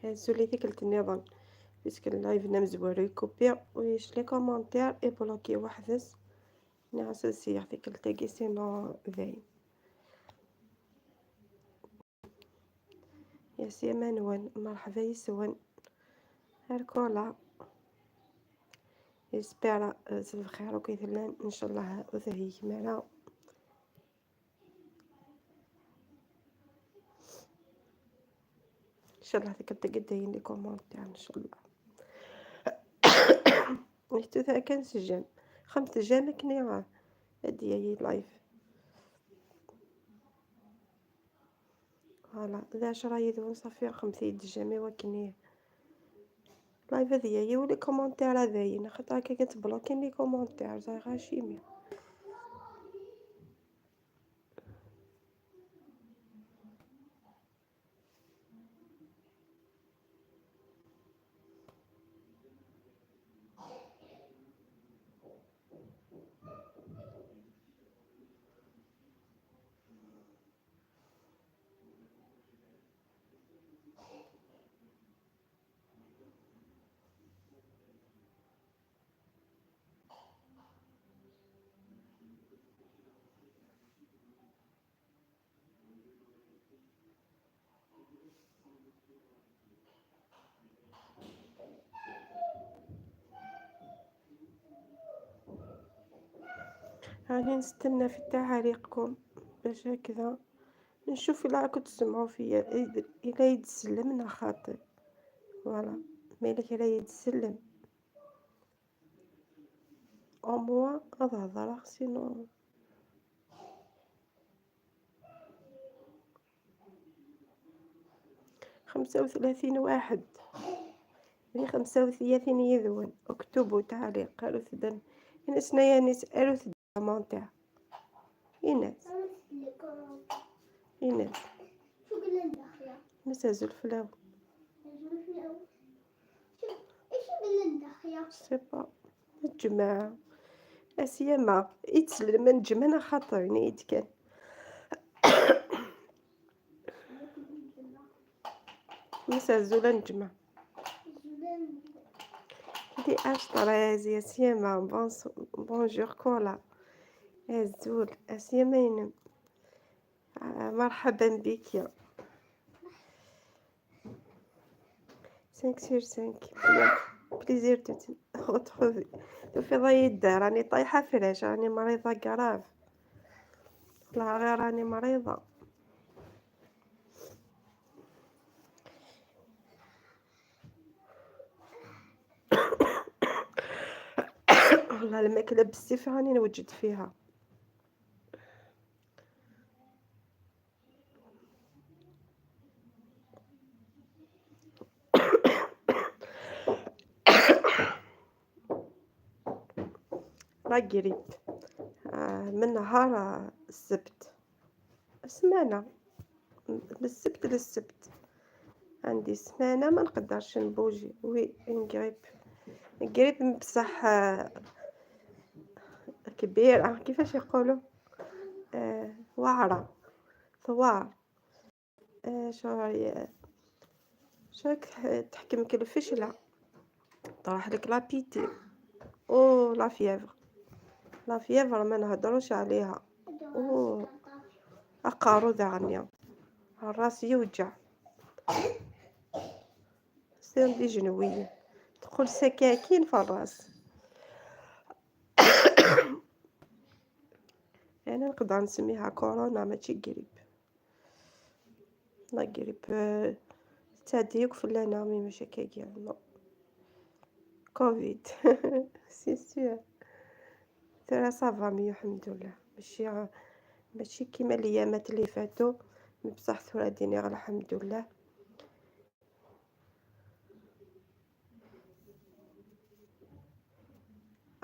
هزو لي ذيك النظام باسكو اللايف نمزوالو يكوبي ويش لي كومونتير يبلوكي وحدث نعس السياح ديك التاقي سينو ذاين يا سي منون مرحبا يسون هاركولا يسبيرا زل خير وكيثلان ان شاء الله وذهي مالا ان شاء الله ذيك التاقي داين لي كومونتير ان شاء الله نحتو ذا كان سجان 5 جام كني هادي هي لايف فوالا ذا 10 يدون صافي 5 جامي وكني لايف هذيا هي ولي كومونتير هذاين خاطر هكا كتبلوكي لي كومونتير زي غاشيمي راني نستنى في تعاليقكم باش هكذا نشوف إلا راكم تسمعوا فيا إلا يتسلم خاطر فوالا مالك إلا يتسلم او موا هضر سينو 35 واحد يعني 35 يذون اكتبوا تعليق قالوا ثدن الناس نايا نسألوا ثدن كومونتير إيناس إيناس شو قلنا ندخله؟ نسازو الفلاو ايش قلنا ندخله؟ سيبا الجماعة أسيما يتسلم من جمعنا خاطرني يتكن نسازو لنجمع دي أشطر يا سيما بونجور كولا الزول أسيما ينم مرحبا بك يا 5 sur 5 بليزير تتخذي في ضي الدار راني طايحة فراش راني مريضة قراف لا غير راني مريضة والله الماكلة بالسيف راني نوجد فيها لا قريب من نهار السبت سمانة من السبت للسبت عندي سمانة ما نقدرش نبوجي وي نقريب بصح كبير كيفاش يقولوا واعرة ثوار شاك تحكمك الفشلة طرح لك لابيتي او لا فيفر ما نهضروش عليها او اقارو ذعنيا الراس يوجع سير دي جنوية تقول سكاكين في الراس انا نقدر نسميها كورونا ماشي قريب لا قريب تاديك فلانا مي ماشي كاع كوفيد سي سير ترى صافا مي الحمد لله ماشي كيما الايامات اللي فاتوا بصح ثورة ديني غير الحمد لله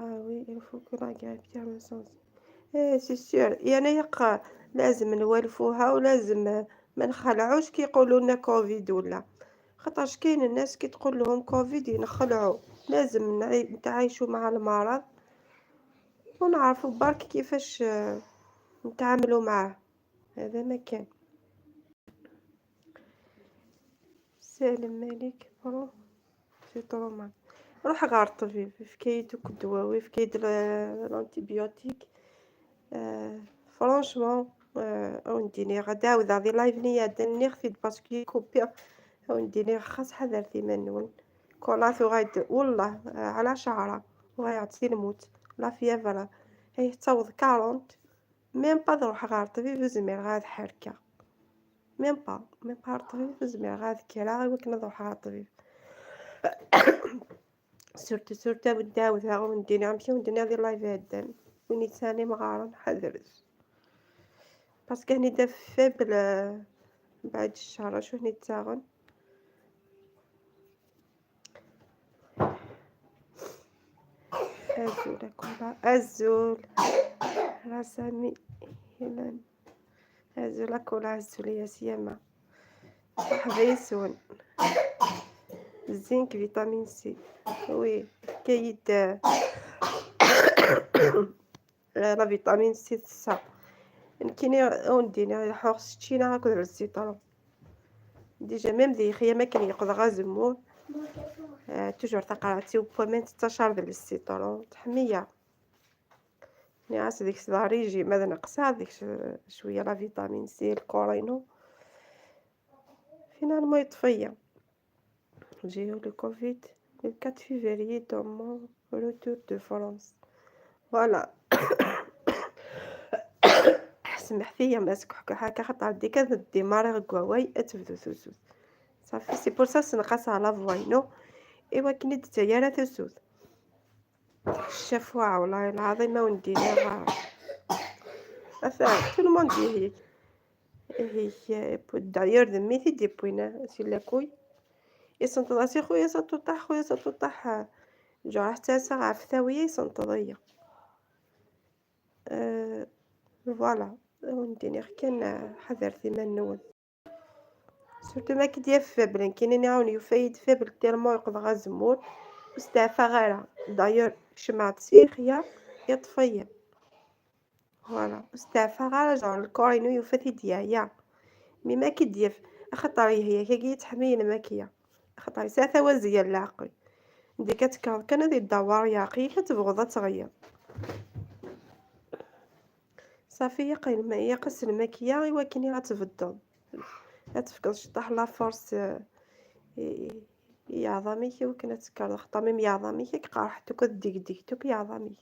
وي الفو كو لا غريب تاع سونس سي سير يعني لازم نولفوها ولازم ما نخلعوش كي يقولوا لنا كوفيد ولا خاطرش كاين الناس كي تقول لهم كوفيد ينخلعوا لازم نتعايشوا مع المرض ونعرفوا برك كيفاش نتعاملوا معه هذا ما كان سالم مالك برو سي طرومان. روح غار الطبيب في كيدوك الدواوي في كيد الانتيبيوتيك. فرانشمون أونديني غدا عاود ذي لايفني دني خفيت باسكو كوبي أونديني خاص حذرتي منون كولاثو غايد والله على شعرة وغيعطي الموت لا فيافر هي تصوض 40 ميم با نروح غار الطبيب وزمير غاد حركة ميم با الطبيب وزمير غاد كيرا غير كنا نروح غار الطبيب سورتو وداو ذا ونديني غنمشي ونديني هذه اللايف هادان ويني ثاني مغارة حذرت باسكو هني دا فابل بعد الشهر شو هني تاغن أزول كلها أزول رسامي هلال أزول كلها أزول يا سيما حبيسون الزنك فيتامين سي وي كيد لا فيتامين سي تسعة كيني اونديني حوس تشينا هاكو الزيتون ديجا ميم ذي خيا ما كان يقضى غازمور توجور تقراتي وبومين 16 ديال السيتون تحميه نعاس ديك الصداري يجي ماذا نقصها ديك شويه لا فيتامين سي الكورينو فينالمون يطفيه جيو لو كوفيد le 4 février dans mon retour de France فوالا سمح فيا ماسك هكا خاطر ديك الديماري كواي اتبدو ثوثوث صافي سي بور سا سنقص على فواينو ايوا كي ندت هي راه ثوثوث الشفوعة والله العظيم ما ونديرها enfin tout le monde dit هي d'ailleurs de métier des points sur la couille يسنتض سي خويا سطوطح جا حتى ساعة في ثاوية يسنتضيا فوالا ونديني كان حذرتي من نون سورتو ما كدير فابل كاينين يعاون يفايد فابل تيرمون يقضى غازمور واستعفى غيرها دايور شمعت سيخيا يطفيا فوالا واستعفى غير جون الكورينو يفاتي ديايا مي ما كديف خاطر هي كي تحميل ماكيه خاطر ساعه وزيه العقل ديك كتكرر كان هذه الدوار ياقي كتبغض تغير صافي يقين ما يقص الماكيه ايوا كيني غتفضل غتفقد شطح لا فورس يا عظامي كي وكنا تكرر خطامي يا عظامي كي قرحتك ديك يا عظامي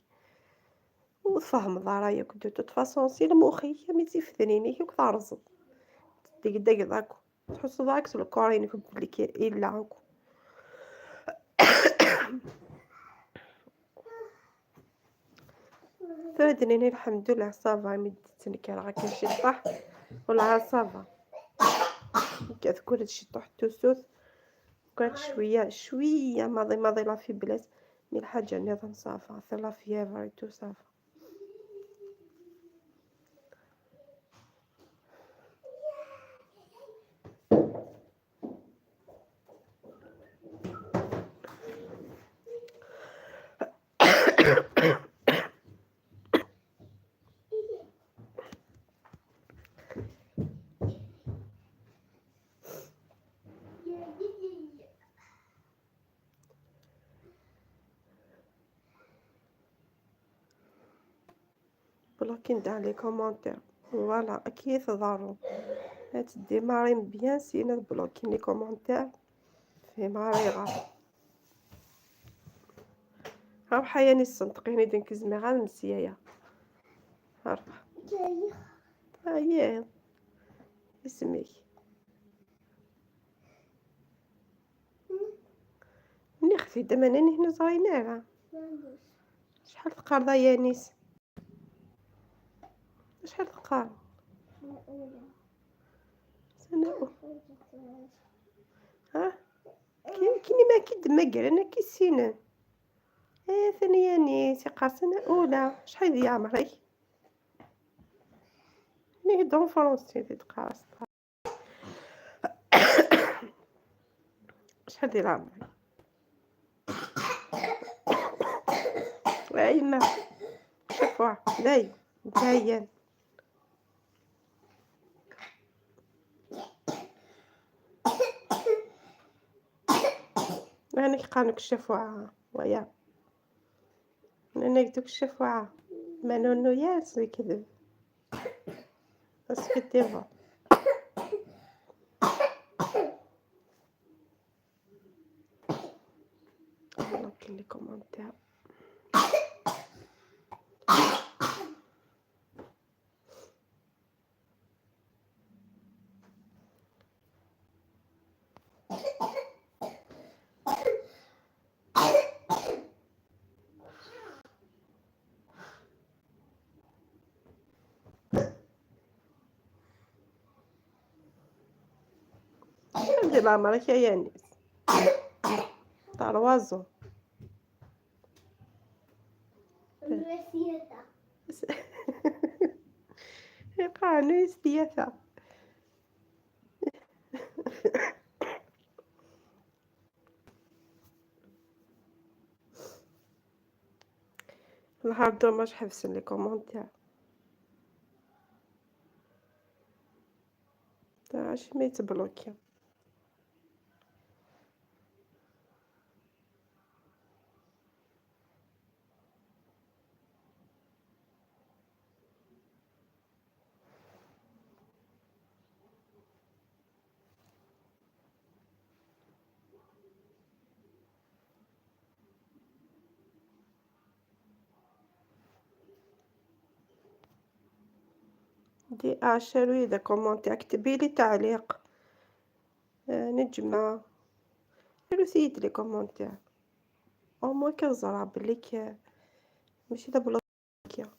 وفهم ضرايك دو توت فاصون سي المخي مي تفذنيني كي كترزق ديك داك تحس داك الكورين في بليك الا عنكم فادني الحمد لله صافا مدتني كان غا كنشي طاح ولا صافا كتكون هادشي طاح توسوس كانت شويه ماضي لا في بلاد مي الحاجه نظام صافا لا فيفر تو صافا بلوكين dans les commentaires فوالا اكيد ضرو هتديماري بيان سينا بلوكين لي كومونتير في مريغه روح يا نصنطقيني ديك الزميغه المسيايه روح هيا اسمك مني خفي دابا انا هنا صايناها شحال تقارضه يا نيس شحال تقارض سنة ها كيني ما كيد ما انا كيسينا ثانية نيس سنة أولى شحال ديال عمرك ني دون فرونسي تقاس شحال ديال عمرك وعينا شوفوا داي دايان أنا كيقانوك الشفوعة ويا أنا دوك الشفوعة ما نونو ياس يكذب بس كديفا بلوكي لي كومونتير عندي العمرك يا يانس تاع الوازو الوسيلة. قانون سياسة نهار دوماج حبسن لي كومونتير تاع اش ما يتبلوكي دي شروي دا كومونتير كتبي لي تعليق نجمة سيد لي كومونتير او موان كنزرع بليك ماشي دا بلوكي